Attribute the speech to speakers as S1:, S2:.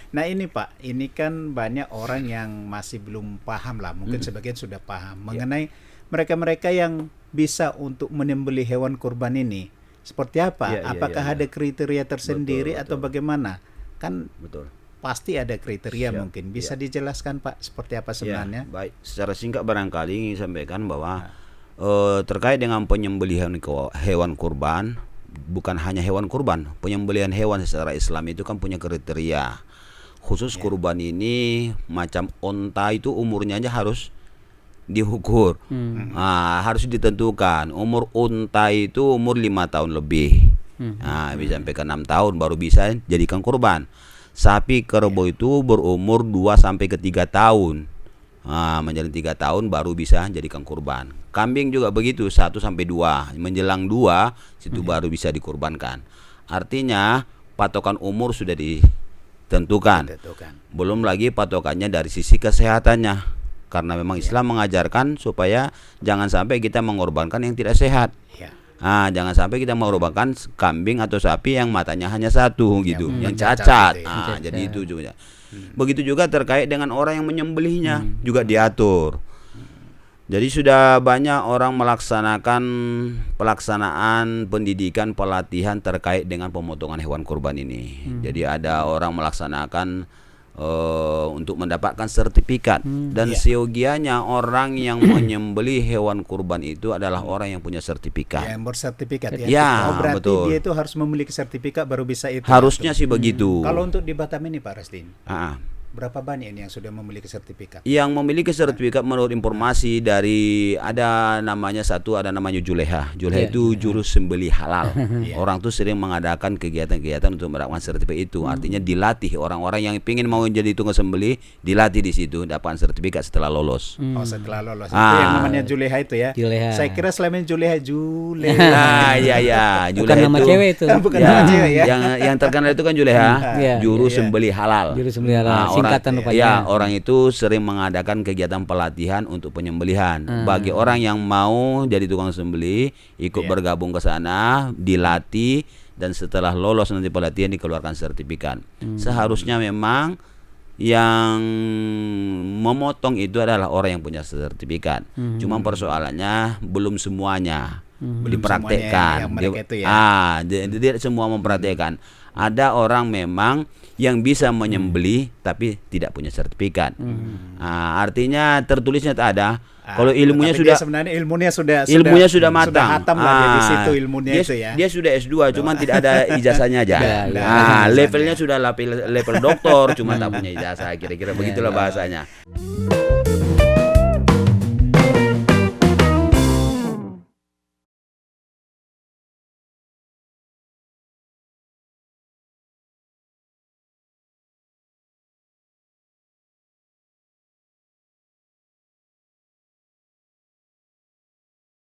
S1: Nah ini Pak, ini kan banyak orang yang masih belum paham lah, mungkin sebagian sudah paham mengenai mereka-mereka yang bisa untuk menyembelih hewan kurban ini. Seperti apa? Apakah ada kriteria tersendiri atau bagaimana? Kan
S2: Betul.
S1: pasti ada kriteria mungkin. Bisa dijelaskan Pak seperti apa sebenarnya?
S2: Baik, secara singkat barangkali ingin sampaikan bahwa terkait dengan penyembelihan hewan kurban, bukan hanya hewan kurban, penyembelihan hewan secara Islam itu kan punya kriteria. Khusus kurban ini macam onta itu umurnya aja harus diukur. Harus ditentukan. Umur unta itu umur 5 tahun lebih. Bisa sampai ke 6 tahun baru bisa jadikan kurban. Sapi kerbau itu berumur 2 sampai ke 3 tahun. Menjalani 3 tahun baru bisa jadikan kurban. Kambing juga begitu, 1 sampai 2. Menjelang 2 situ baru bisa dikurbankan. Artinya patokan umur sudah ditentukan. Belum lagi patokannya dari sisi kesehatannya. Karena memang Islam mengajarkan supaya jangan sampai kita mengorbankan yang tidak sehat. Jangan sampai kita mengorbankan kambing atau sapi yang matanya hanya satu gitu, yang cacat. Jadi itu juga. Begitu juga terkait dengan orang yang menyembelihnya juga diatur. Jadi sudah banyak orang melaksanakan pelaksanaan pendidikan pelatihan terkait dengan pemotongan hewan kurban ini. Jadi ada orang melaksanakan untuk mendapatkan sertifikat dan seyogianya orang yang menyembelih hewan kurban itu adalah orang yang punya sertifikat.
S1: Yang bersertifikat ya. Berarti
S2: betul.
S1: dia itu harus memiliki sertifikat baru bisa itu.
S2: Harusnya sih begitu.
S1: Kalau untuk di Batam ini Pak Rastin,
S3: Berapa banyak ini yang sudah memiliki sertifikat?
S2: Yang memiliki sertifikat menurut informasi dari ada namanya Juleha. Juleha itu juru sembelih halal. Orang tuh sering mengadakan kegiatan-kegiatan untuk mendapatkan sertifikat itu. Artinya dilatih orang-orang yang ingin mau jadi tukang sembelih, dilatih di situ dapatkan sertifikat setelah lolos.
S1: Oh, setelah lolos. Itu yang namanya Juleha itu ya.
S3: Juleha.
S1: Saya kira selain Juleha.
S2: Iya.
S3: Bukan nama cewek itu.
S1: Bukan nama cewek ya.
S2: Yang terkenal itu kan Juleha, juru sembelih halal.
S3: Juru sembelih halal. Singkatan rupanya.
S2: Orang itu sering mengadakan kegiatan pelatihan untuk penyembelihan. Bagi orang yang mau jadi tukang sembelih, ikut bergabung ke sana, dilatih, dan setelah lolos nanti pelatihan dikeluarkan sertifikat. Seharusnya memang yang memotong itu adalah orang yang punya sertifikat. Cuma persoalannya belum semuanya dipraktekkan. Jadi semua mempraktekkan. Ada orang memang yang bisa menyembelih tapi tidak punya sertifikat. Artinya tertulisnya tak ada. Kalau ilmunya sudah
S1: sebenarnya ilmunya sudah
S2: matang.
S1: Sudah hatam lah di situ ilmunya
S2: dia,
S1: itu ya.
S2: Dia sudah S2 cuman tidak ada ijazahnya aja. Levelnya sudah level doktor cuma tak punya ijazah, kira-kira begitulah bahasanya.